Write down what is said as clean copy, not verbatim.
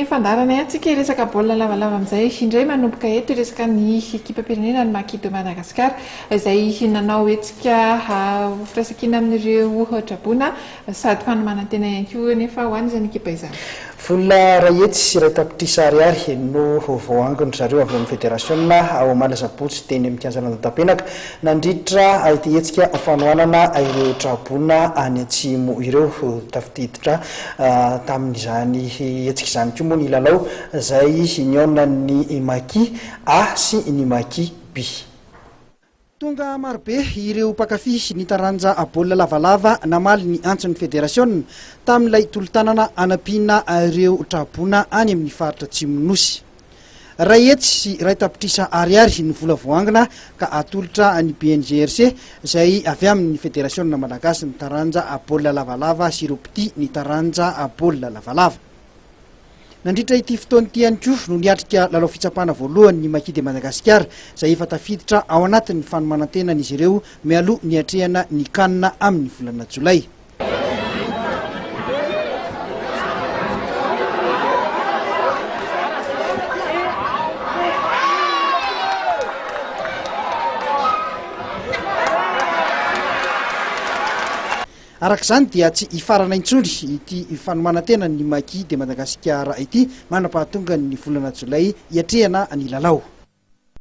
Fandaranay antsika resaka baolina lavalava amin'izay indray manomboka eto resaka ny ekipa pirenena ny Maki de Madagascar izay nanao hetsika firaisan-kina amin'ireo traboina sady fanomanantena ihany koa nefa ho an'izany ekipa izany. Vola Rayety sy Ray Tapitrisa Ariary no voangony zareo avy amin'ny fédération ao Malasabotsy teny amin'ny kianjana Antapenaka nandritra ity hetsika fanohanana ireo traboina any atsimo ireo tafiditra tamin'izany hetsika izany koa moa ny lalao izay niona ny Maki A sy ny Maki B. Tonga marobe ireo mpakafy ny taranja baolina lavalava namaly ny antson'ny fédération tamin'ilay tolo-tanana anampiana ireo traboina any amin'ny faritra Atsimonosy. Rayety sy Ray Tapitrisa Ariary ny vola voangina ka atolotra ny BNGRC izay avy amin'ny fédération malagasy ny taranja baolina lavalava sy ireo piti ny taranja baolina lavalava. Nandritra ity fotoana ity ihany koa no niatrika lalao fitsapana voalohany ny Maki de Madagascar izay efa tafiditra ao anatin'ny fanomanantenan'izy ireo mialoha ny atrehana ny kanina amin'ny volana Jolay. Arak'izany dia tsy hifarana intsony ity fanomanantena ny Maki de Madagascar ity manapahatonga ny volana Jolay hiatrehana ny lalao.